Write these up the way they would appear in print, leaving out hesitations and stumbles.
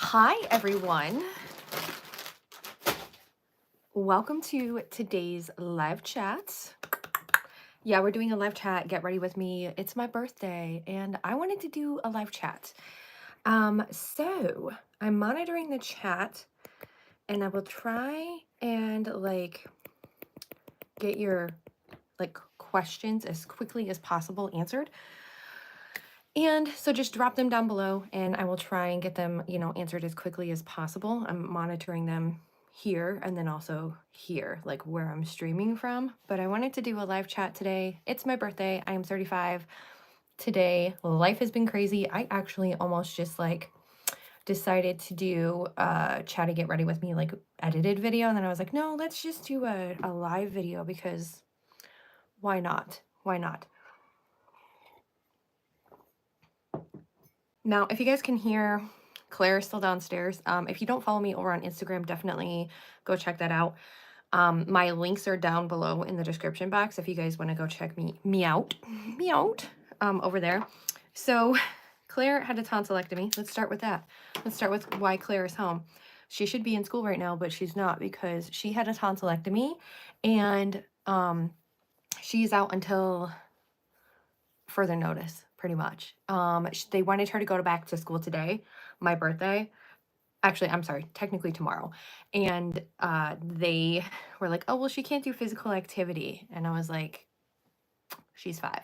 Hi, everyone. Welcome to today's live chat. Yeah, we're doing a live chat. Get ready with me. It's my birthday, and I wanted to do a live chat. So I'm monitoring the chat, and I will try and get your questions as quickly as possible answered. And so just drop them down below and I will try and get them, answered as quickly as possible. I'm monitoring them here and then also here, like where I'm streaming from. But I wanted to do a live chat today. It's my birthday. I am 35 today. Life has been crazy. I actually almost just decided to do a chat to get ready with me, edited video. And then I was like, no, let's just do a live video because why not? Why not? Now, if you guys can hear, Claire is still downstairs. If you don't follow me over on Instagram, definitely go check that out. My links are down below in the description box if you guys want to go check me out over there. So Claire had a tonsillectomy. Let's start with that. Let's start with why Claire is home. She should be in school right now, but she's not because she had a tonsillectomy and she's out until further notice, pretty much. They wanted her to go back to school today, my birthday. Actually, I'm sorry, technically tomorrow. And they were like, oh, well, she can't do physical activity. And I was like, she's 5.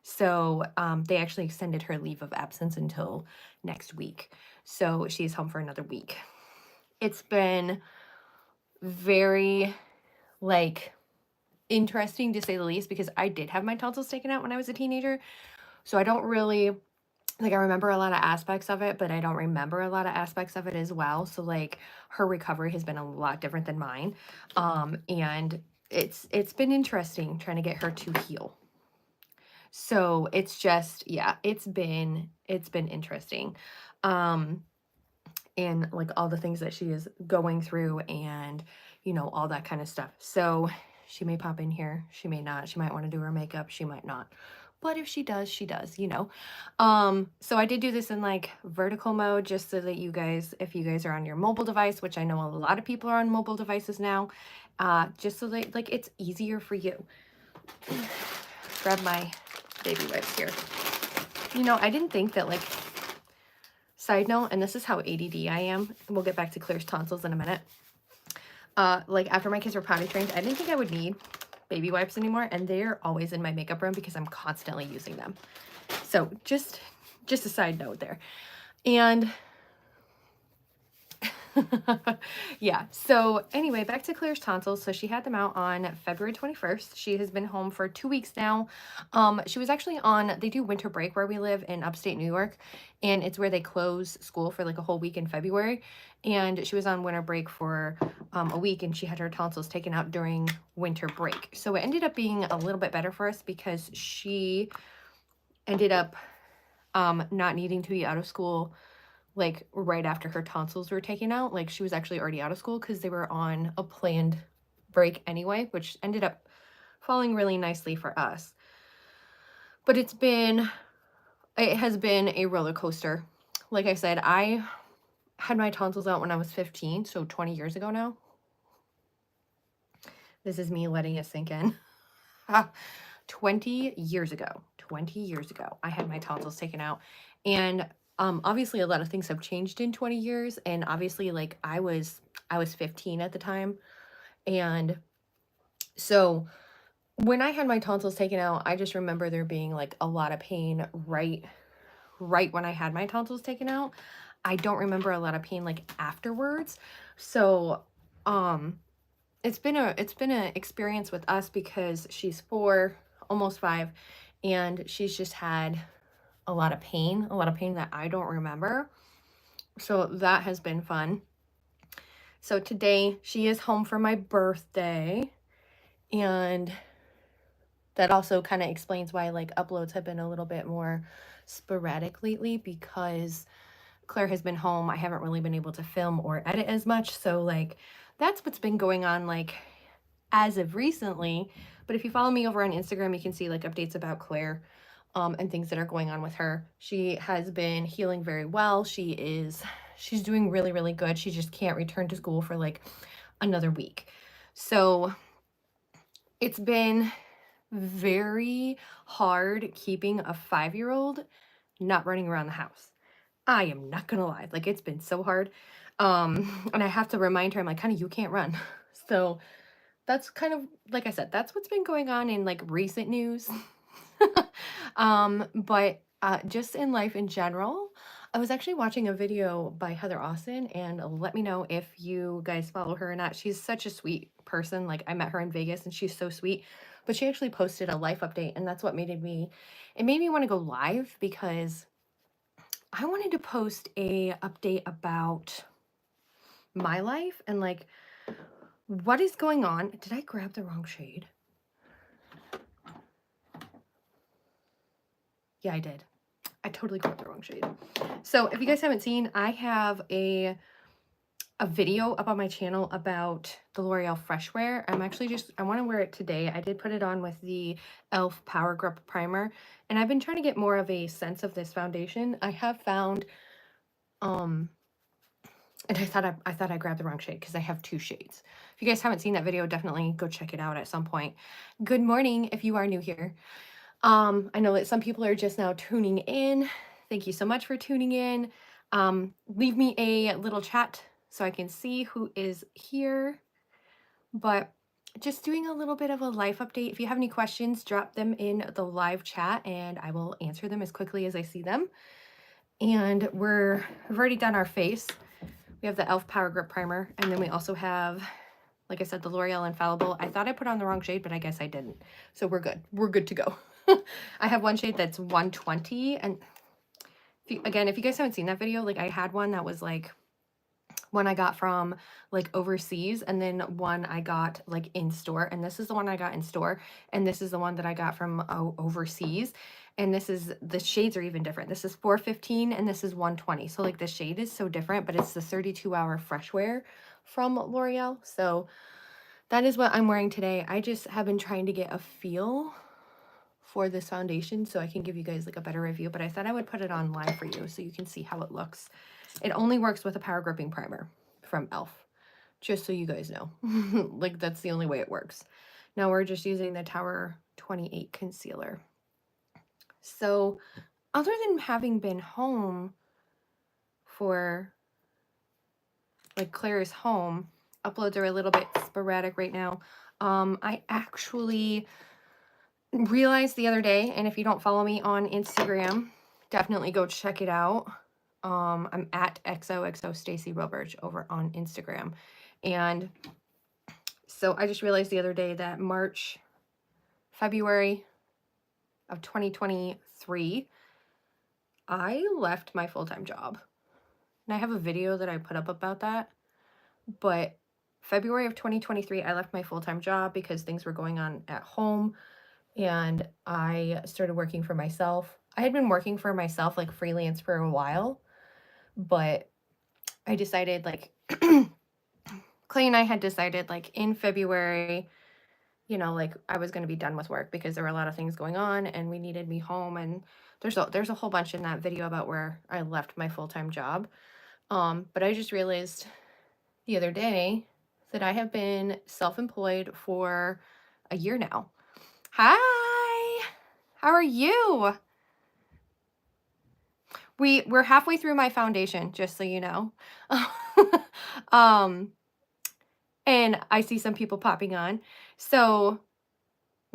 So they actually extended her leave of absence until next week. So she's home for another week. It's been very, interesting to say the least because I did have my tonsils taken out when I was a teenager. So I don't really, I remember a lot of aspects of it, but I don't remember a lot of aspects of it as well. So her recovery has been a lot different than mine. And it's been interesting trying to get her to heal. So it's just, yeah, it's been interesting. And all the things that she is going through and, all that kind of stuff. So she may pop in here. She may not. She might want to do her makeup. She might not. But if she does, she does, So I did do this in vertical mode just so that you guys, if you guys are on your mobile device, which I know a lot of people are on mobile devices now, just so that it's easier for you. Grab my baby wipes here. I didn't think that side note, and this is how ADD I am. We'll get back to Claire's tonsils in a minute. After my kids were potty trained, I didn't think I would need baby wipes anymore, and they're always in my makeup room because I'm constantly using them. So just a side note there. And yeah, so anyway, back to Claire's tonsils. So she had them out on February 21st. She has been home for 2 weeks now. She was actually they do winter break where we live in upstate New York, and it's where they close school for a whole week in February. And she was on winter break for a week, and she had her tonsils taken out during winter break. So it ended up being a little bit better for us because she ended up not needing to be out of school right after her tonsils were taken out. She was actually already out of school because they were on a planned break anyway, which ended up falling really nicely for us. But it has been a roller coaster. Like I said, I had my tonsils out when I was 15, so 20 years ago now. This is me letting it sink in. 20 years ago, I had my tonsils taken out. And obviously a lot of things have changed in 20 years. And obviously I was 15 at the time. And so when I had my tonsils taken out, I just remember there being a lot of pain right when I had my tonsils taken out. I don't remember a lot of pain afterwards. So it's been an experience with us because she's 4, almost 5, and she's just had a lot of pain that I don't remember. So that has been fun. So today she is home for my birthday, and that also kind of explains why uploads have been a little bit more sporadic lately because Claire has been home. I haven't really been able to film or edit as much. So that's what's been going on as of recently. But if you follow me over on Instagram, you can see updates about Claire and things that are going on with her. She has been healing very well. She's she's doing really, really good. She just can't return to school for like another week. So it's been very hard keeping a 5-year-old not running around the house. I am not gonna lie, like it's been so hard. And I have to remind her, I'm like, honey, you can't run. So that's kind of, like I said, that's what's been going on in like recent news. But just in life in general, I was actually watching a video by Heather Austin, and let me know if you guys follow her or not. She's such a sweet person. Like I met her in Vegas and she's so sweet, but she actually posted a life update, and that's what made me, it made me want to go live because I wanted to post a update about my life and like what is going on. Did I grab the wrong shade? Yeah, I did. I totally grabbed the wrong shade. So if you guys haven't seen, I have a video up on my channel about the L'Oreal Freshwear. I'm actually just, I want to wear it today. I did put it on with the e.l.f. Power Grip Primer, and I've been trying to get more of a sense of this foundation. I have found, and I thought I grabbed the wrong shade because I have 2 shades. If you guys haven't seen that video, definitely go check it out at some point. Good morning if you are new here. I know that some people are just now tuning in. Thank you so much for tuning in. Leave me a little chat so I can see who is here. But just doing a little bit of a life update. If you have any questions, drop them in the live chat and I will answer them as quickly as I see them. And we've already done our face. We have the e.l.f. Power Grip Primer, and then we also have, like I said, the L'Oreal Infallible. I thought I put on the wrong shade, but I guess I didn't. So we're good. We're good to go. I have one shade that's 120, and if you guys haven't seen that video, like I had one that was like one I got from like overseas, and then one I got like in store, and this is the one I got in store, and this is the one that I got from overseas, and the shades are even different. This is 415 and this is 120, so like the shade is so different, but it's the 32-hour Freshwear from L'Oreal. So that is what I'm wearing today. I just have been trying to get a feel for this foundation so I can give you guys like a better review, but I thought I would put it on live for you so you can see how it looks. It only works with a power gripping primer from e.l.f., just so you guys know. Like that's the only way it works. Now we're just using the Tower 28 concealer. So other than having been home for, like Claire is home, uploads are a little bit sporadic right now. I actually realized the other day, and if you don't follow me on Instagram, definitely go check it out. I'm at XOXO Stacy Roberge over on Instagram. And so I just realized the other day that February of 2023, I left my full-time job. And I have a video that I put up about that. But February of 2023, I left my full-time job because things were going on at home. And I started working for myself. I had been working for myself like freelance for a while, but I decided like, Clay and I had decided like in February, you know, like I was going to be done with work because there were a lot of things going on and we needed me home. And there's a whole bunch in that video about where I left my full-time job. But I just realized the other day that I have been self-employed for a year now. Hi, how are you? We're halfway through my foundation, just so you know. And I see some people popping on. So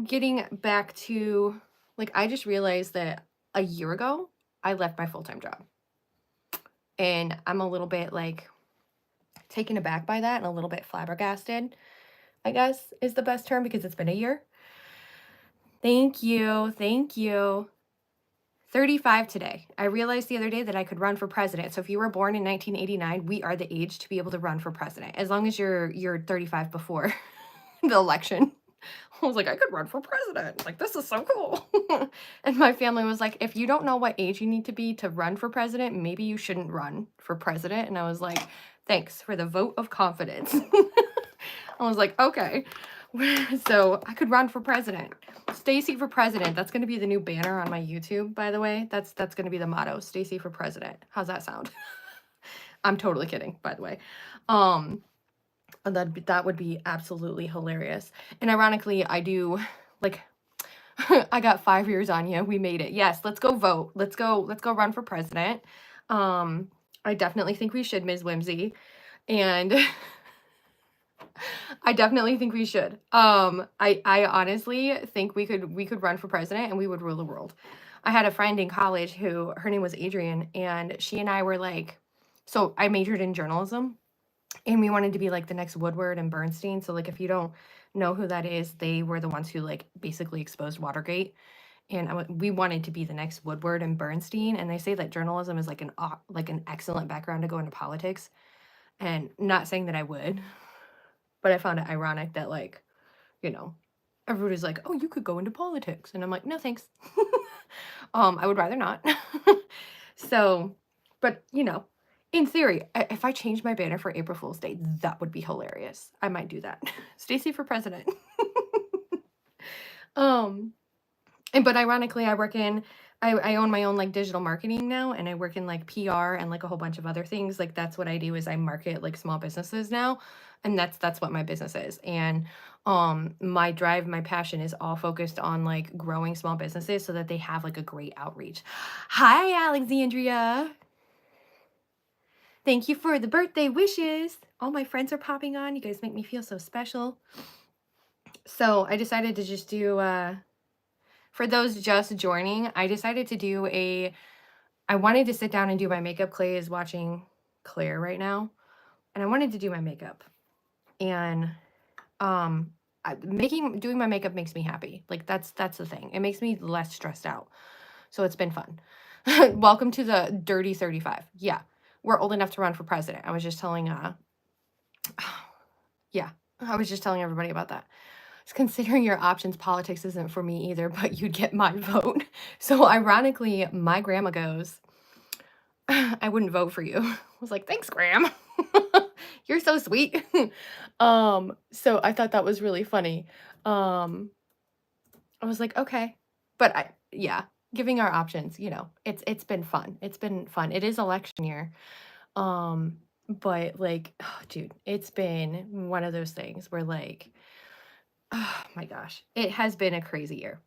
getting back to, like, I just realized that a year ago, I left my full-time job. And I'm a little bit, like, taken aback by that and a little bit flabbergasted, I guess, is the best term, because it's been a year. Thank you. Thank you. 35 today. I realized the other day that I could run for president. So if you were born in 1989, we are the age to be able to run for president, as long as you're 35 before the election. I was like, I could run for president. Like, this is so cool. And my family was like, if you don't know what age you need to be to run for president, maybe you shouldn't run for president. And I was like, thanks for the vote of confidence. I was like, okay. So I could run for president. Stacy for president. That's going to be the new banner on my YouTube, by the way. That's going to be the motto. Stacy for president. How's that sound? I'm totally kidding, by the way. Um, and that would be absolutely hilarious. And ironically, I do like I got 5 years on you. We made it. Yes, let's go vote. Let's go run for president. Um, I definitely think we should, Ms. Whimsy. And I definitely think we should. I honestly think we could run for president and we would rule the world. I had a friend in college who her name was Adrian, and she and I were like, so I majored in journalism, and we wanted to be like the next Woodward and Bernstein. So like if you don't know who that is, they were the ones who like basically exposed Watergate. And we wanted to be the next Woodward and Bernstein. And they say that journalism is like an excellent background to go into politics. And not saying that I would, but I found it ironic that like, you know, everybody's like, oh, you could go into politics. And I'm like, no, thanks. I would rather not. So, but you know, in theory, if I changed my banner for April Fool's Day, that would be hilarious. I might do that. Stacy for president. But ironically, I own my own like digital marketing now, and I work in like PR and like a whole bunch of other things. Like that's what I do is I market like small businesses now, and that's what my business is. And my drive, my passion is all focused on like growing small businesses so that they have like a great outreach. Hi, Alexandria. Thank you for the birthday wishes. All my friends are popping on. You guys make me feel so special. So I decided to just do for those just joining, I decided to do I wanted to sit down and do my makeup. Clay is watching Claire right now, and I wanted to do my makeup. And doing my makeup makes me happy. Like that's the thing. It makes me less stressed out. So it's been fun. Welcome to the Dirty 35. Yeah. We're old enough to run for president. I was just telling yeah, I was just telling everybody about that. Considering your options, politics isn't for me either, but you'd get my vote. So ironically, my grandma goes, I wouldn't vote for you. I was like, thanks, Gram. You're so sweet. So I thought that was really funny. I was like, okay. But yeah, giving our options, you know, it's been fun. It's been fun. It is election year. But like, oh, dude, it's been one of those things where like, oh my gosh, it has been a crazy year.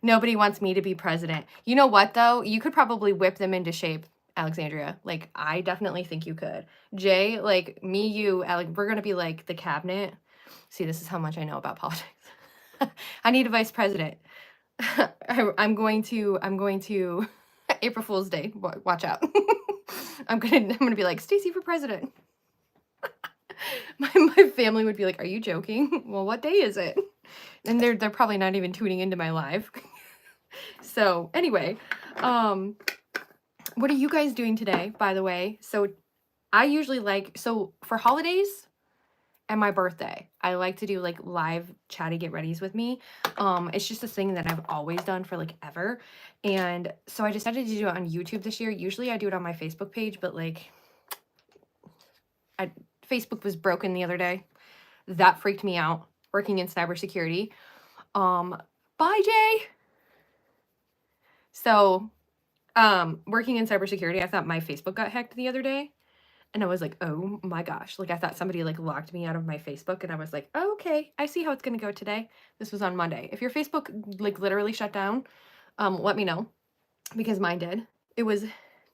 Nobody wants me to be president. You know what, though? You could probably whip them into shape, Alexandria. Like, I definitely think you could. Jay, like, me, you, Alec, we're going to be like the cabinet. See, this is how much I know about politics. I need a vice president. I'm going to April Fool's Day. Watch out. I'm gonna be like, Stacy for president. My family would be like, are you joking? Well, what day is it? And they're probably not even tuning into my live. So anyway, what are you guys doing today, by the way? So I usually so for holidays and my birthday, I like to do like live chatty get readies with me. It's just a thing that I've always done for like ever. And so I decided to do it on YouTube this year. Usually I do it on my Facebook page, but like Facebook was broken the other day. That freaked me out, working in cybersecurity. Bye, Jay. So, working in cybersecurity, I thought my Facebook got hacked the other day. And I was like, oh my gosh. Like, I thought somebody like locked me out of my Facebook. And I was like, oh, okay, I see how it's going to go today. This was on Monday. If your Facebook like literally shut down, let me know, because mine did. It was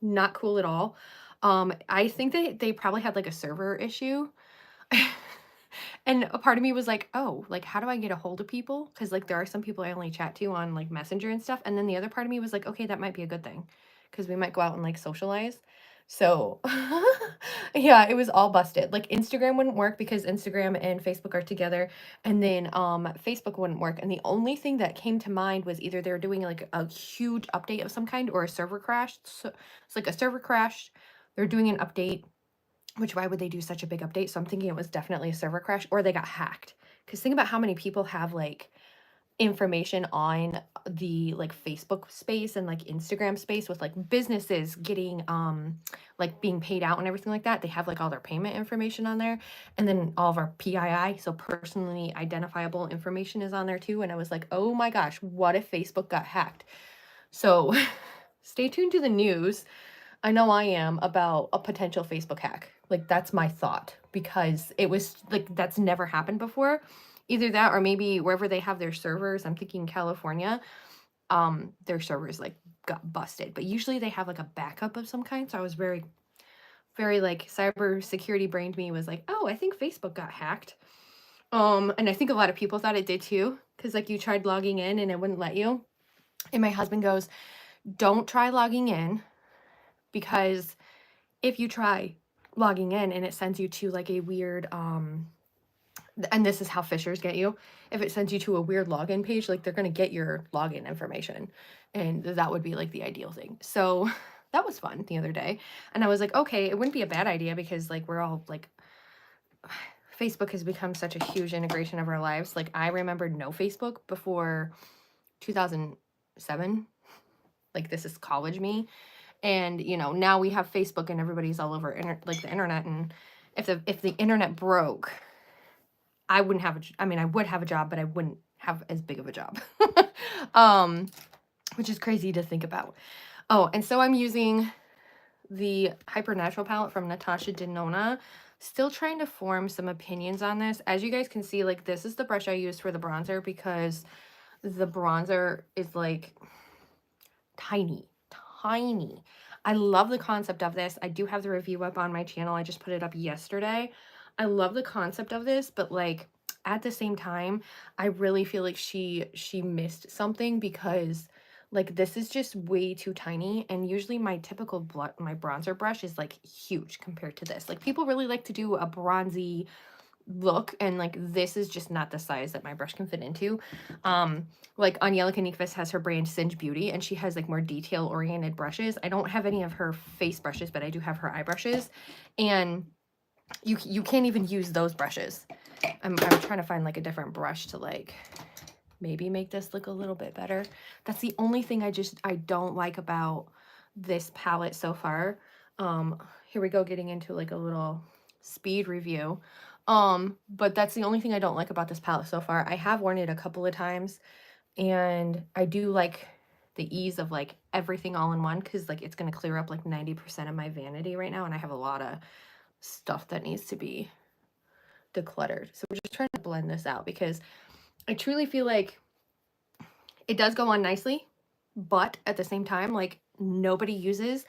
not cool at all. I think they probably had like a server issue. And a part of me was like, oh, like, how do I get a hold of people? Because like there are some people I only chat to on like Messenger and stuff. And then the other part of me was like, okay, that might be a good thing, because we might go out and like socialize. So yeah, it was all busted. Like Instagram wouldn't work because Instagram and Facebook are together. And then Facebook wouldn't work. And the only thing that came to mind was either they were doing like a huge update of some kind, or a server crashed. So it's like a server crashed. They're doing an update, which why would they do such a big update? So I'm thinking it was definitely a server crash, or they got hacked. Because think about how many people have like information on the like Facebook space and like Instagram space with like businesses getting like being paid out and everything like that. They have like all their payment information on there, and then all of our PII, so personally identifiable information, is on there too. And I was like, oh my gosh, what if Facebook got hacked? So stay tuned to the news. I know I am about a potential Facebook hack. Like, that's my thought, because it was like, that's never happened before. Either that, or maybe wherever they have their servers, I'm thinking California, their servers like got busted. But usually they have like a backup of some kind. So I was very, very like, cyber security brained me was like, oh, I think Facebook got hacked. And I think a lot of people thought it did too, because like you tried logging in and it wouldn't let you. And my husband goes, don't try logging in, because if you try logging in and it sends you to like a weird, and this is how phishers get you, if it sends you to a weird login page, like they're going to get your login information, and that would be like the ideal thing. So that was fun the other day. And I was like, okay, it wouldn't be a bad idea, because like we're all like, Facebook has become such a huge integration of our lives. Like, I remember no Facebook before 2007. Like, this is college me. And, you know, now we have Facebook and everybody's all over like the internet. And if the internet broke, I wouldn't have I mean, I would have a job, but I wouldn't have as big of a job. Which is crazy to think about. Oh, and so I'm using the Hyper Natural palette from Natasha Denona. Still trying to form some opinions on this. As you guys can see, like, this is the brush I used for the bronzer, because the bronzer is like tiny. I love the concept of this. I do have the review up on my channel. I just put it up yesterday. I love the concept of this, but like at the same time, I really feel like she missed something, because like this is just way too tiny, and usually my typical my bronzer brush is like huge compared to this. Like, people really like to do a bronzy look, and like this is just not the size that my brush can fit into. Like Angelica Nyquist has her brand Singe Beauty, and she has like more detail oriented brushes. I don't have any of her face brushes, but I do have her eye brushes, and you can't even use those brushes. I'm trying to find like a different brush to like maybe make this look a little bit better. That's the only thing I don't like about this palette so far. Here we go, getting into like a little speed review. But that's the only thing I don't like about this palette so far. I have worn it a couple of times, and I do like the ease of like everything all in one, because like it's going to clear up like 90% of my vanity right now, and I have a lot of stuff that needs to be decluttered. So we're just trying to blend this out, because I truly feel like it does go on nicely, but at the same time, like, nobody uses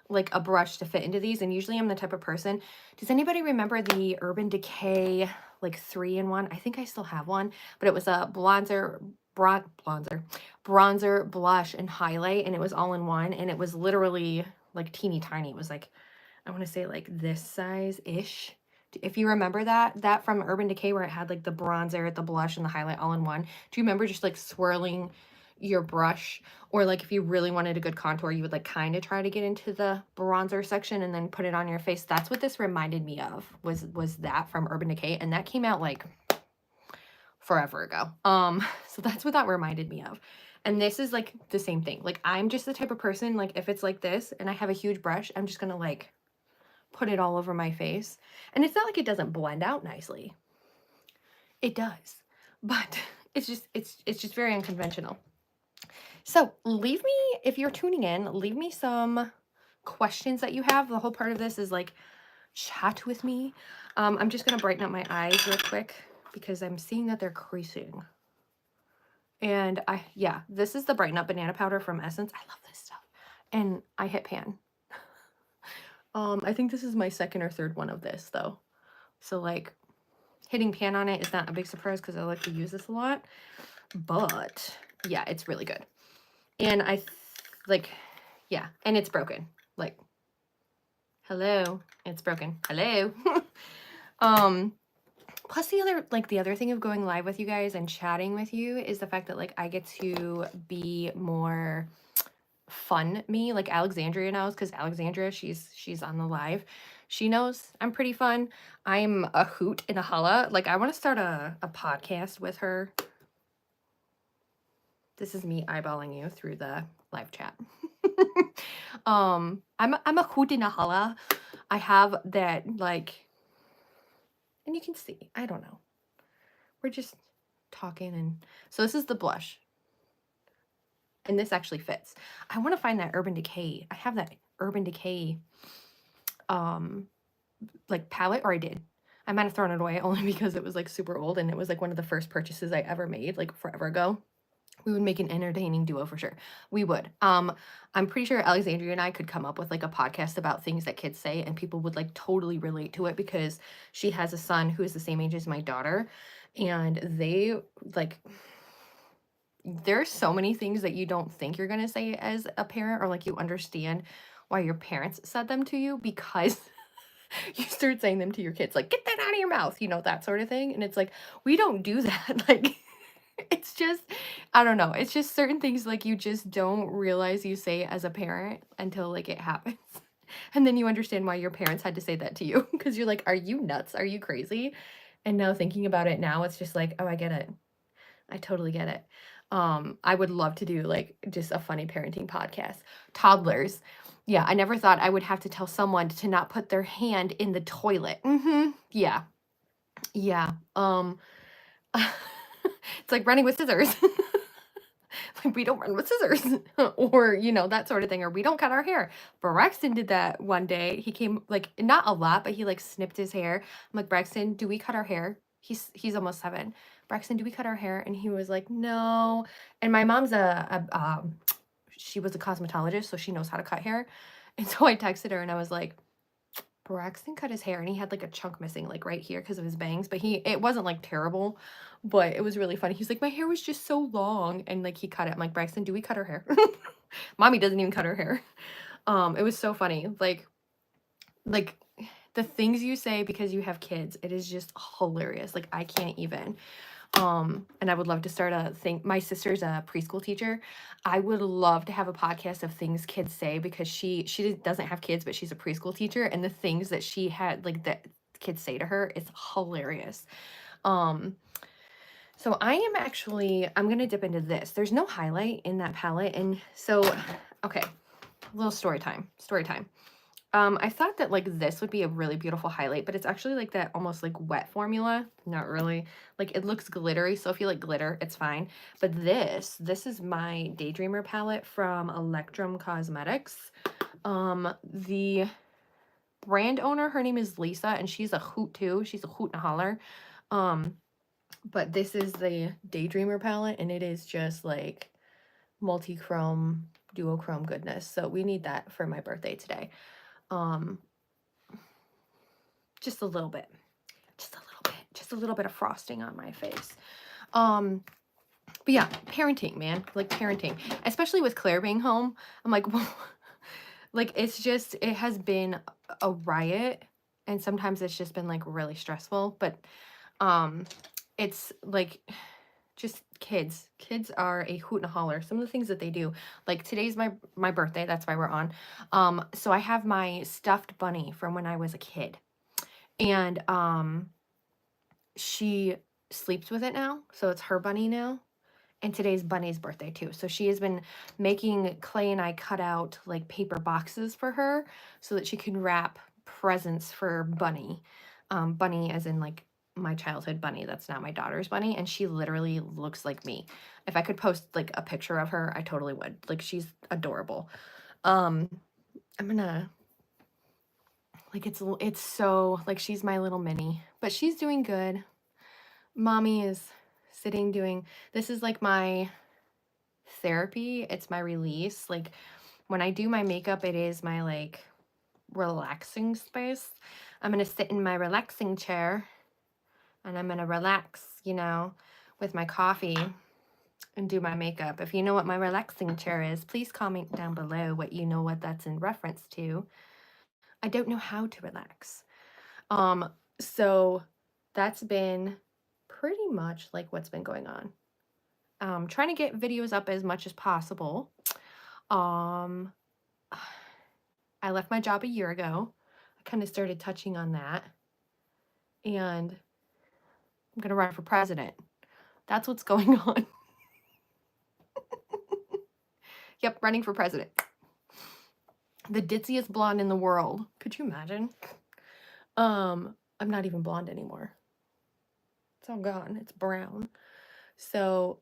like a brush to fit into these. And usually I'm the type of person, does anybody remember the Urban Decay like 3-in-1? I think I still have one, but it was a bronzer, blush, and highlight, and it was all in one, and it was literally like teeny tiny. It was like, I want to say like this size-ish. If you remember that from Urban Decay, where it had like the bronzer, the blush, and the highlight all in one. Do you remember just like swirling your brush? Or like if you really wanted a good contour, you would like kind of try to get into the bronzer section and then put it on your face. That's what this reminded me of, was that from Urban Decay, and that came out like forever ago. So that's what that reminded me of. And this is like the same thing. Like, I'm just the type of person, like if it's like this and I have a huge brush, I'm just gonna like put it all over my face. And it's not like it doesn't blend out nicely. It does. But it's just very unconventional. So leave me, if you're tuning in, leave me some questions that you have. The whole part of this is like chat with me. I'm just gonna brighten up my eyes real quick, because I'm seeing that they're creasing. And yeah, this is the Brighten Up Banana Powder from Essence. I love this stuff. And I hit pan. I think this is my second or third one of this though. So like hitting pan on it is not a big surprise, because I like to use this a lot. But yeah, it's really good. And yeah, and it's broken. Like, hello, it's broken. Hello. Plus the other thing of going live with you guys and chatting with you is the fact that like I get to be more fun me. Like, Alexandria knows, because Alexandria, she's on the live. She knows I'm pretty fun. I'm a hoot and a holla. Like, I want to start a podcast with her. This is me eyeballing you through the live chat. I'm a hoot and a holla. I have that, like, and you can see, I don't know. We're just talking. And so this is the blush. and this actually fits. I want to find that Urban Decay. I have that Urban Decay like palette, or I did. I might have thrown it away only because it was like super old, and it was like one of the first purchases I ever made like forever ago. We would make an entertaining duo for sure. We would. I'm pretty sure Alexandria and I could come up with like a podcast about things that kids say and people would like totally relate to it, because she has a son who is the same age as my daughter, and they like, there's so many things that you don't think you're going to say as a parent, or like you understand why your parents said them to you, because you start saying them to your kids, like, get that out of your mouth, you know, that sort of thing. And it's like, we don't do that. Like, it's just, I don't know. It's just certain things like you just don't realize you say as a parent until like it happens. And then you understand why your parents had to say that to you, because you're like, are you nuts? Are you crazy? And now thinking about it now, it's just like, oh, I get it. I totally get it. I would love to do like just a funny parenting podcast. Toddlers. Yeah, I never thought I would have to tell someone to not put their hand in the toilet. Yeah. Yeah. It's like running with scissors. Like, we don't run with scissors, or you know, that sort of thing, or we don't cut our hair. Braxton did that one day. He came, like, not a lot, but he like snipped his hair. I'm like, Braxton, do we cut our hair? He's almost 7. Braxton, do we cut our hair? And he was like, no. And my mom's she was a cosmetologist, so she knows how to cut hair. And so I texted her and I was like, Braxton cut his hair and he had like a chunk missing like right here because of his bangs, but it wasn't like terrible, but it was really funny. He's like, my hair was just so long, and like he cut it. I'm like, Braxton, do we cut her hair? Mommy doesn't even cut her hair. It was so funny. Like the things you say because you have kids, it is just hilarious. Like, I can't even. And I would love to start a thing. My sister's a preschool teacher. I would love to have a podcast of things kids say, because she doesn't have kids, but she's a preschool teacher, and the things that she had like that kids say to her is hilarious. So I'm gonna dip into this. There's no highlight in that palette, and so okay, a little story time. I thought that like this would be a really beautiful highlight, but it's actually like that almost like wet formula. Not really. Like, it looks glittery, so if you like glitter, it's fine. But this is my Daydreamer palette from Electrum Cosmetics. The brand owner, her name is Lisa, and she's a hoot too. She's a hoot and a holler. But this is the Daydreamer palette, and it is just like multi-chrome, duochrome goodness. So we need that for my birthday today. Just a little bit, just a little bit of frosting on my face. But yeah, parenting, man, like parenting, especially with Claire being home. I'm like, well, like, it's just, it has been a riot, and sometimes it's just been like really stressful, but it's like, just kids are a hoot and a holler. Some of the things that they do, like today's my birthday, that's why we're on. So I have my stuffed bunny from when I was a kid, and she sleeps with it now, so it's her bunny now. And today's Bunny's birthday too, so she has been making Clay and I cut out like paper boxes for her so that she can wrap presents for Bunny. Bunny as in like my childhood bunny. That's not my daughter's bunny, and she literally looks like me. If I could post like a picture of her, I totally would. Like, she's adorable. I'm gonna, like, it's so, like, she's my little mini, but she's doing good. Mommy is sitting doing, this is like my therapy. It's my release. Like, when I do my makeup, it is my like relaxing space. I'm gonna sit in my relaxing chair and I'm gonna relax, you know, with my coffee and do my makeup. If you know what my relaxing chair is, please comment down below what you know what that's in reference to. I don't know how to relax. So that's been pretty much like what's been going on. Trying to get videos up as much as possible. I left my job a year ago. I kind of started touching on that. And I'm going to run for president. That's what's going on. Yep, running for president. The ditziest blonde in the world. Could you imagine? I'm not even blonde anymore. It's all gone. It's brown. So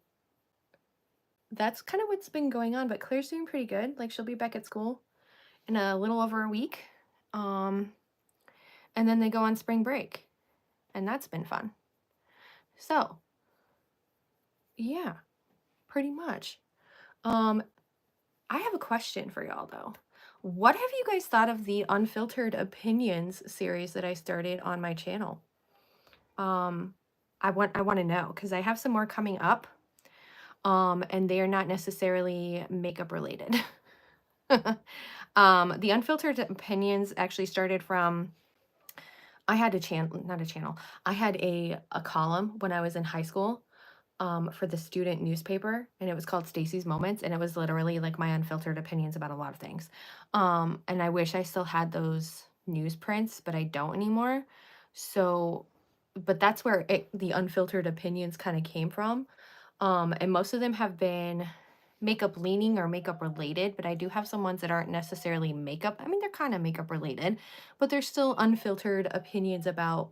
that's kind of what's been going on, but Claire's doing pretty good. Like she'll be back at school in a little over a week. Um, and then they go on spring break, and that's been fun. So, yeah, pretty much. I have a question for y'all though. What have you guys thought of the Unfiltered Opinions series that I started on my channel? Um, I want to know because I have some more coming up. And they are not necessarily makeup related. The Unfiltered Opinions actually started from, I had a channel, not a channel. I had a column when I was in high school for the student newspaper, and it was called Stacy's Moments, and it was literally like my unfiltered opinions about a lot of things. And I wish I still had those newsprints, but I don't anymore. So, but that's where the Unfiltered Opinions kind of came from. And most of them have been makeup leaning or makeup related, but I do have some ones that aren't necessarily makeup. I mean, they're kind of makeup related, but they're still unfiltered opinions about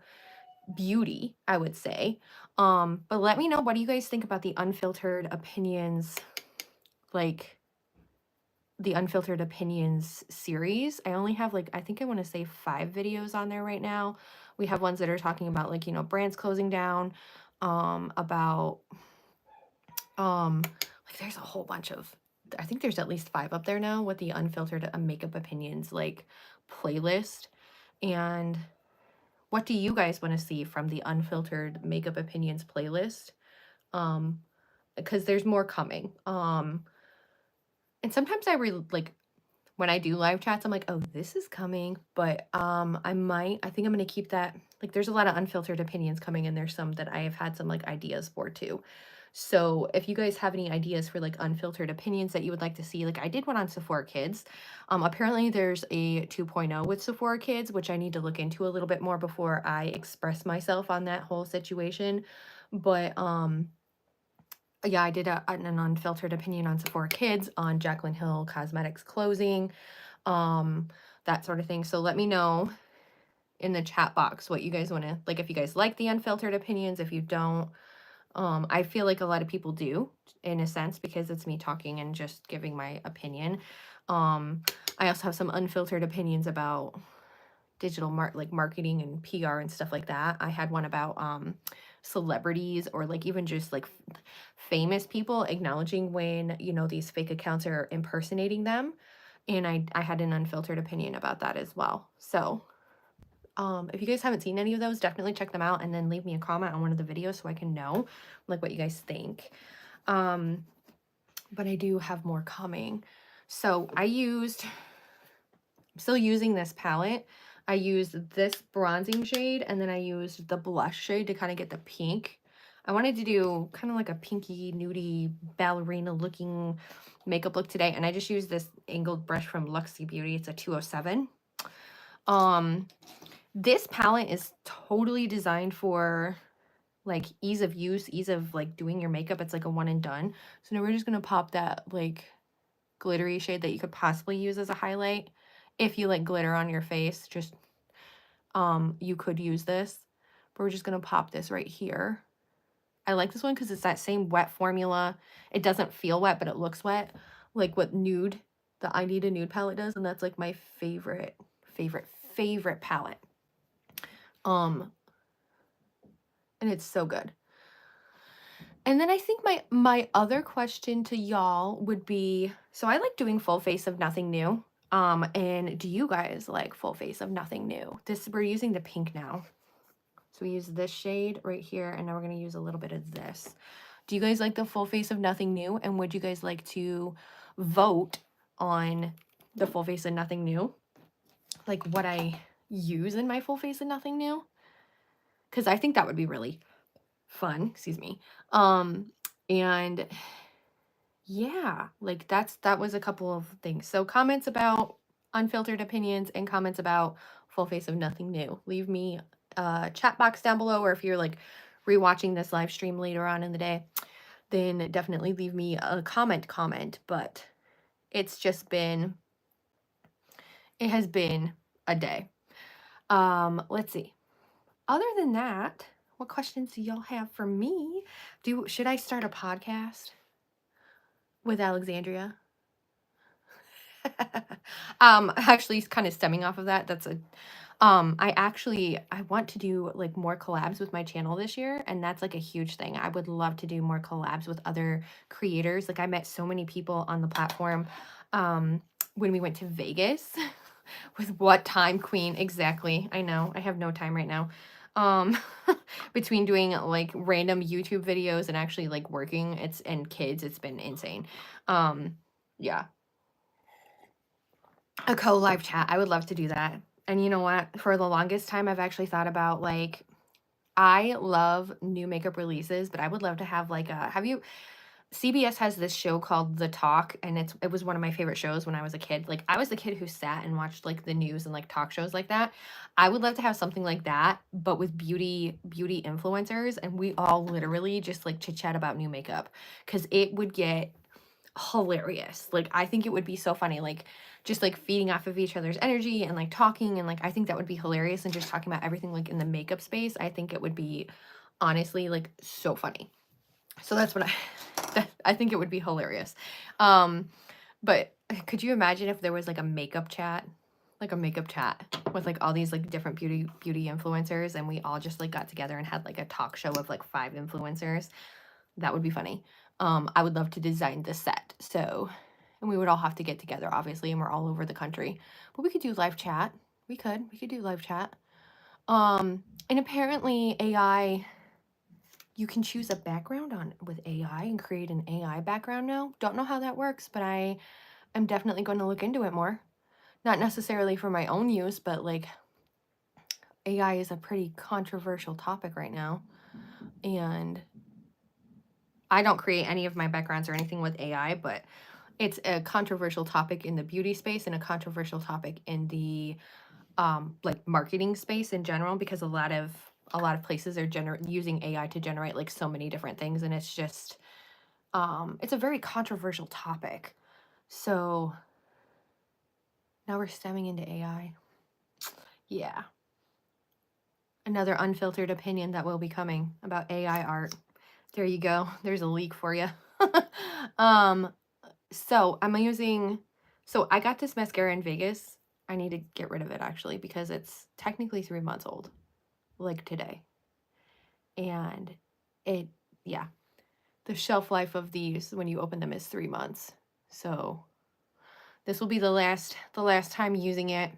beauty, I would say. But let me know, what do you guys think about the unfiltered opinions, like the Unfiltered Opinions series? I only have like, I think I want to say 5 videos on there right now. We have ones that are talking about like, you know, brands closing down, about like there's a whole bunch of, I think there's at least 5 up there now with the Unfiltered Makeup Opinions like playlist. And what do you guys want to see from the Unfiltered Makeup Opinions playlist? Because there's more coming. And sometimes like when I do live chats, I'm like, oh, this is coming. But I think I'm gonna keep that. Like there's a lot of unfiltered opinions coming, and there's some that I have had some like ideas for too. So if you guys have any ideas for like unfiltered opinions that you would like to see, like I did one on Sephora Kids. Apparently there's a 2.0 with Sephora Kids, which I need to look into a little bit more before I express myself on that whole situation. But yeah, I did an unfiltered opinion on Sephora Kids, on Jaclyn Hill Cosmetics closing, that sort of thing. So let me know in the chat box what you guys want to, like, if you guys like the unfiltered opinions, if you don't. I feel like a lot of people do, in a sense, because it's me talking and just giving my opinion. I also have some unfiltered opinions about digital marketing and PR and stuff like that. I had one about celebrities, or like even just like famous people, acknowledging when, you know, these fake accounts are impersonating them. And I had an unfiltered opinion about that as well. So if you guys haven't seen any of those, definitely check them out and then leave me a comment on one of the videos so I can know like what you guys think. But I do have more coming. So I'm still using this palette. I used this bronzing shade, and then I used the blush shade to kind of get the pink. I wanted to do kind of like a pinky, nudie, ballerina looking makeup look today, and I just used this angled brush from Luxie Beauty. It's a 207. This palette is totally designed for like ease of use, ease of like doing your makeup. It's like a one and done. So now we're just gonna pop that like glittery shade that you could possibly use as a highlight. If you like glitter on your face, just you could use this, but we're just gonna pop this right here. I like this one because it's that same wet formula. It doesn't feel wet, but it looks wet, like what Nude, the I Need a Nude palette does, and that's like my favorite palette. And it's so good. And then I think my other question to y'all would be, so I like doing full face of nothing new. And do you guys like full face of nothing new? We're using the pink now. So we use this shade right here, and now we're going to use a little bit of this. Do you guys like the full face of nothing new? And would you guys like to vote on the full face of nothing new? Like what I use in my full face of nothing new? Because I think that would be really fun, excuse me. And yeah, like that was a couple of things. So comments about unfiltered opinions and comments about full face of nothing new. Leave me a chat box down below, or if you're like rewatching this live stream later on in the day, then definitely leave me a comment. But it's just been, it has been a day. Let's see. Other than that, what questions do y'all have for me? Should I start a podcast? with Alexandria. Actually kind of stemming off of that, that's a I want to do like more collabs with my channel this year, and that's like a huge thing. I would love to do more collabs with other creators. Like I met so many people on the platform when we went to Vegas with What Time Queen exactly. I know. I have no time right now. Um between doing like random YouTube videos and actually like working, and kids, it's been insane. Yeah. A co-live chat. I would love to do that. And you know what? For the longest time, I've actually thought about like, I love new makeup releases, but I would love to have like a, have you, CBS has this show called The Talk, and it was one of my favorite shows when I was a kid. Like I was the kid who sat and watched like the news and like talk shows like that. I would love to have something like that, but with beauty influencers, and we all literally just like chit chat about new makeup, because it would get hilarious. Like I think it would be so funny, like just like feeding off of each other's energy and like talking, and like I think that would be hilarious, and just talking about everything like in the makeup space. I think it would be honestly like so funny. So that's what I think it would be hilarious. Um but could you imagine if there was like a makeup chat? Like a makeup chat with like all these like different beauty influencers, and we all just like got together and had like a talk show of like 5 influencers. That would be funny. I would love to design the set. So, and we would all have to get together, obviously, and we're all over the country. But we could do live chat. We could do live chat. And apparently AI, you can choose a background on with AI and create an AI background now. Don't know how that works, but I am definitely going to look into it more. Not necessarily for my own use, but like AI is a pretty controversial topic right now. And I don't create any of my backgrounds or anything with AI, but it's a controversial topic in the beauty space and a controversial topic in the like marketing space in general, because a lot of places are using AI to generate like so many different things, and it's just it's a very controversial topic. So now we're stemming into AI. Yeah. Another unfiltered opinion that will be coming about AI art. There you go. There's a leak for you. um So I got this mascara in Vegas. I need to get rid of it actually, because it's technically 3 months old, like today. And it, yeah, the shelf life of these when you open them is 3 months. So this will be the last time using it,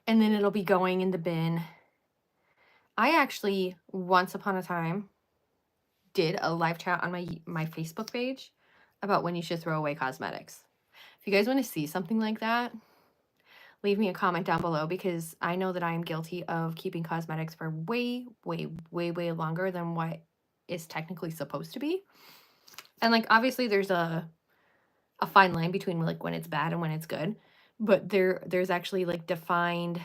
and then it'll be going in the bin. I actually once upon a time did a live chat on my Facebook page about when you should throw away cosmetics. If you guys want to see something like that, leave me a comment down below, because I know that I am guilty of keeping cosmetics for way, way, way, way longer than what is technically supposed to be. And like obviously there's a fine line between like when it's bad and when it's good, but there's actually like defined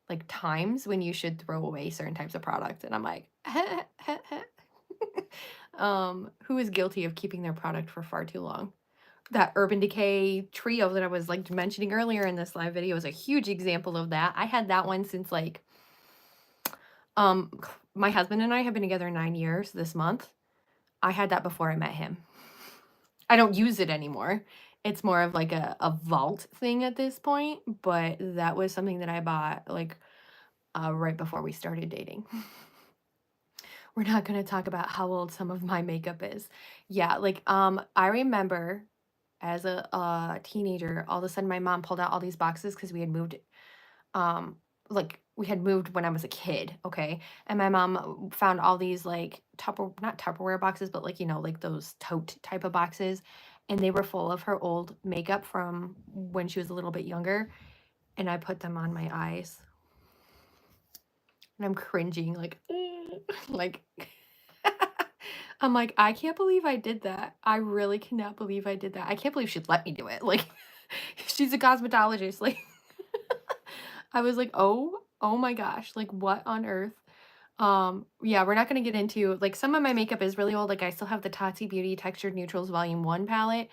like times when you should throw away certain types of product. And I'm like, who is guilty of keeping their product for far too long? That Urban Decay trio that I was like mentioning earlier in this live video is a huge example of that. I had that one since like, my husband and I have been together 9 years this month. I had that before I met him. I don't use it anymore. It's more of like a vault thing at this point, but that was something that I bought like right before we started dating. We're not going to talk about how old some of my makeup is. Yeah, like I remember as a teenager, all of a sudden my mom pulled out all these boxes, because we had moved like we had moved when I was a kid, okay? And my mom found all these like not Tupperware boxes, but like, like those tote type of boxes, and they were full of her old makeup from when she was a little bit younger, and I put them on my eyes. And I'm cringing like like I'm like, I can't believe I did that. I really cannot believe I did that. I can't believe she'd let me do it. Like, she's a cosmetologist. Like, I was like, oh my gosh, like what on earth? Yeah, we're not gonna get into like some of my makeup is really old. Like I still have the Tati Beauty Textured Neutrals Volume 1 palette.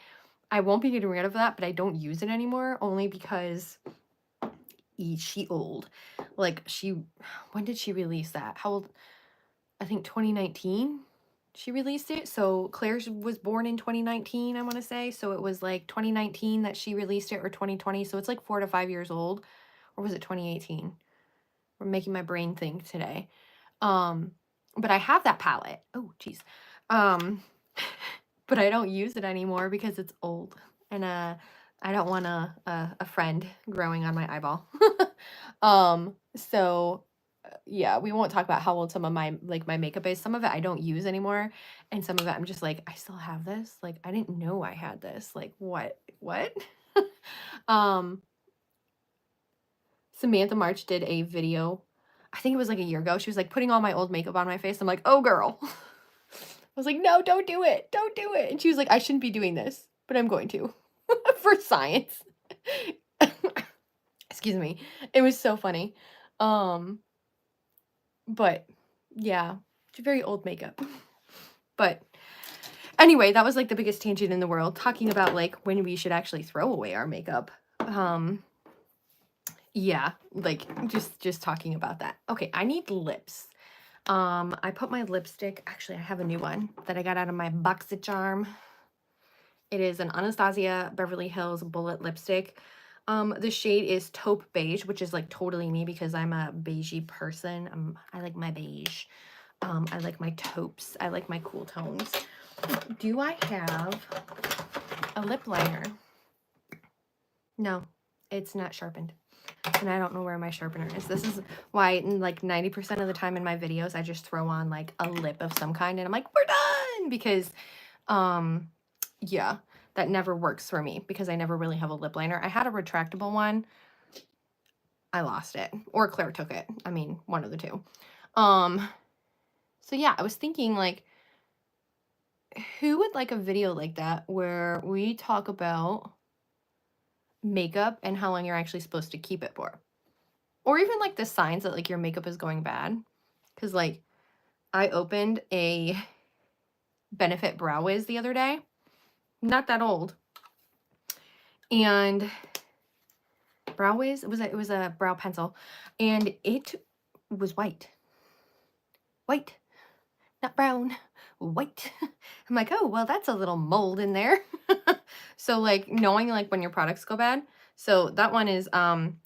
I won't be getting rid of that, but I don't use it anymore, only because she old. Like when did she release that? How old? I think 2019. she released it. So Claire's was born in 2019, I want to say. So it was like 2019 that she released it, or 2020. So it's like 4 to 5 years old. Or was it 2018? We're making my brain think today. But I have that palette. Oh, geez. But I don't use it anymore because it's old. And I don't want a friend growing on my eyeball. So yeah, we won't talk about how old some of my my makeup is. Some of it I don't use anymore, and some of it I'm just like, I still have this. Like, I didn't know I had this. Like, what? um Samantha March did a video, I think it was like a year ago. She was like putting all my old makeup on my face. I'm like, oh girl. I was like, no, don't do it. Don't do it. And she was like, I shouldn't be doing this, but I'm going to for science. Excuse me. It was so funny. But yeah, it's very old makeup. But anyway, that was like the biggest tangent in the world, talking about like when we should actually throw away our makeup. Yeah, like just talking about that. Okay, I need lips. I put my lipstick, actually I have a new one that I got out of my BoxyCharm. It is an Anastasia Beverly Hills Bullet lipstick. The shade is taupe beige, which is like totally me because I'm a beigey person. I like my beige. I like my taupes. I like my cool tones. Do I have a lip liner? No, it's not sharpened. And I don't know where my sharpener is. This is why like 90% of the time in my videos, I just throw on like a lip of some kind and I'm like, we're done! Because, yeah, that never works for me because I never really have a lip liner. I had a retractable one. I lost it. Or Claire took it. I mean, one of the two. So yeah, I was thinking like, who would like a video like that where we talk about makeup and how long you're actually supposed to keep it for? Or even like the signs that like your makeup is going bad. Because like I opened a Benefit Brow Wiz the other day. Not that old. And Brow Wiz, it was a brow pencil. And it was white. White. Not brown. White. I'm like, oh, well, that's a little mold in there. So like knowing like when your products go bad. So that one is I'm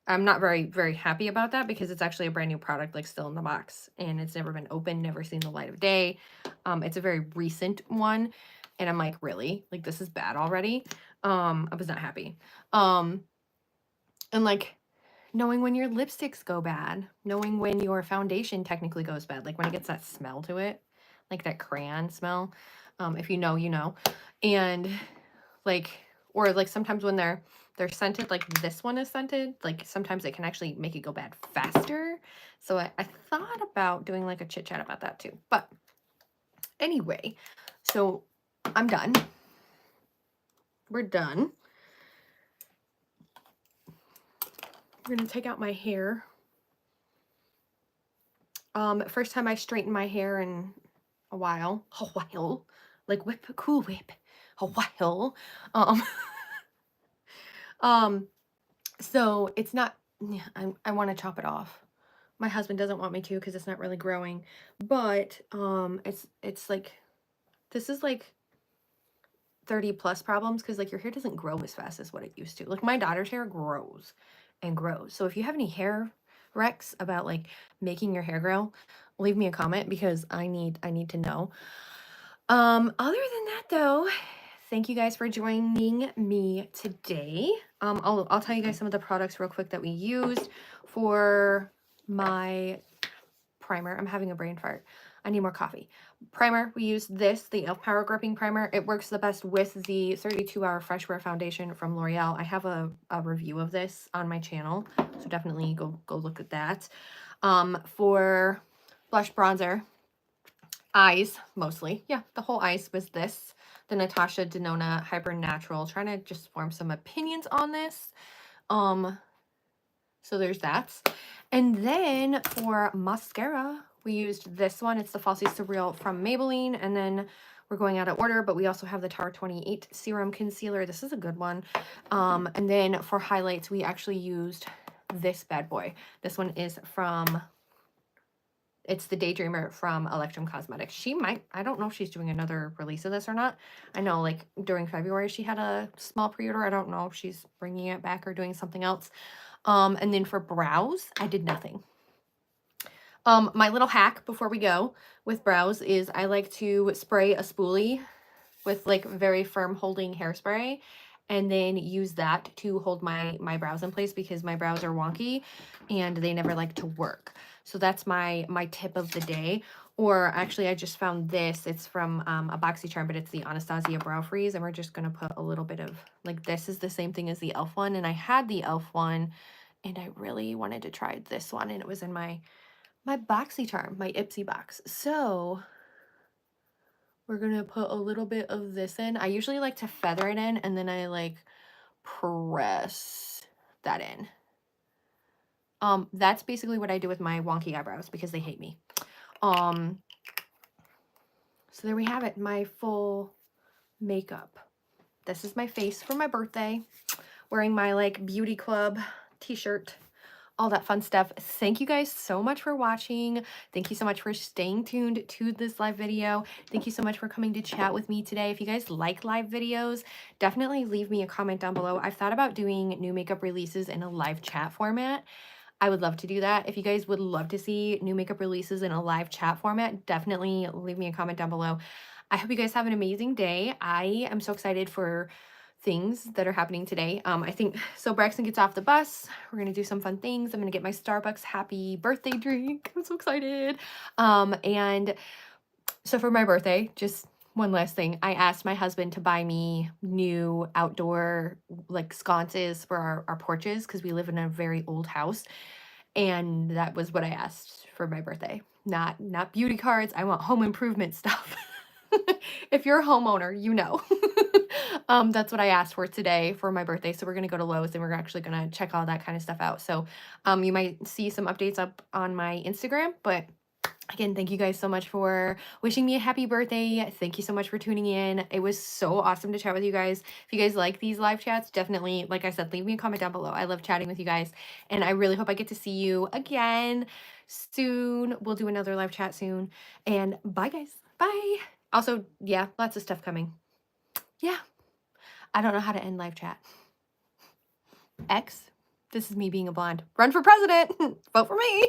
not very happy about that because it's actually a brand new product, like still in the box, and it's never been opened, never seen the light of day. It's a very recent one, and I'm like, really? Like, this is bad already? I was not happy. And like knowing when your lipsticks go bad, knowing when your foundation technically goes bad, like when it gets that smell to it, like that crayon smell. If you know, you know. And like, or like sometimes when they're scented, like this one is scented, like sometimes it can actually make it go bad faster. So I thought about doing like a chit chat about that too. But anyway, so I'm done. We're done. I'm gonna take out my hair. First time I straightened my hair in a while. Like whip, cool whip. A while. So it's not, yeah, I want to chop it off. My husband doesn't want me to because it's not really growing, but it's like, this is like 30 plus problems because like your hair doesn't grow as fast as what it used to. Like my daughter's hair grows and grows. So if you have any hair wrecks about like making your hair grow, leave me a comment because I need to know. Other than that though, thank you guys for joining me today. I'll tell you guys some of the products real quick that we used for my primer. I'm having a brain fart. I need more coffee. Primer, we used this, the e.l.f. Power Gripping Primer. It works the best with the 32-hour Freshwear foundation from L'Oreal. I have a review of this on my channel, so definitely go look at that. For blush bronzer, eyes mostly. Yeah, the whole eyes was this. The Natasha Denona Hyper Natural. Trying to just form some opinions on this. So there's that. And then for mascara, we used this one. It's the Falsies Surreal from Maybelline. And then we're going out of order, but we also have the Tower 28 Serum Concealer. This is a good one. And then for highlights, we actually used this bad boy. This one is from It's the Daydreamer from Electrum Cosmetics. She might, I don't know if she's doing another release of this or not. I know like during February she had a small pre-order. I don't know if she's bringing it back or doing something else. And then for brows, I did nothing. My little hack before we go with brows is I like to spray a spoolie with like very firm holding hairspray and then use that to hold my brows in place because my brows are wonky and they never like to work. So that's my tip of the day. Or actually I just found this. It's from a BoxyCharm, but it's the Anastasia Brow Freeze, and we're just gonna put a little bit of, like, this is the same thing as the e.l.f. one, and I had the e.l.f. one and I really wanted to try this one, and it was in my BoxyCharm, my Ipsy box. So we're gonna put a little bit of this in. I usually like to feather it in and then I like press that in. That's basically what I do with my wonky eyebrows because they hate me. So there we have it, my full makeup. This is my face for my birthday, wearing my like beauty club t-shirt, all that fun stuff. Thank you guys so much for watching. Thank you so much for staying tuned to this live video. Thank you so much for coming to chat with me today. If you guys like live videos, definitely leave me a comment down below. I've thought about doing new makeup releases in a live chat format. I would love to do that. If you guys would love to see new makeup releases in a live chat format, definitely leave me a comment down below. I hope you guys have an amazing day. I am so excited for things that are happening today. I think, so Braxton gets off the bus. We're going to do some fun things. I'm going to get my Starbucks happy birthday drink. I'm so excited. And so for my birthday, just one last thing, I asked my husband to buy me new outdoor like sconces for our porches because we live in a very old house. And that was what I asked for my birthday. Not beauty cards. I want home improvement stuff. If you're a homeowner, you know. That's what I asked for today for my birthday. So we're going to go to Lowe's and we're actually going to check all that kind of stuff out. So you might see some updates up on my Instagram, but again, thank you guys so much for wishing me a happy birthday. Thank you so much for tuning in. It was so awesome to chat with you guys. If you guys like these live chats, definitely, like I said, leave me a comment down below. I love chatting with you guys, and I really hope I get to see you again soon. We'll do another live chat soon, and bye guys. Bye. Also, yeah, lots of stuff coming. Yeah, I don't know how to end live chat. X, this is me being a blonde. Run for president. Vote for me.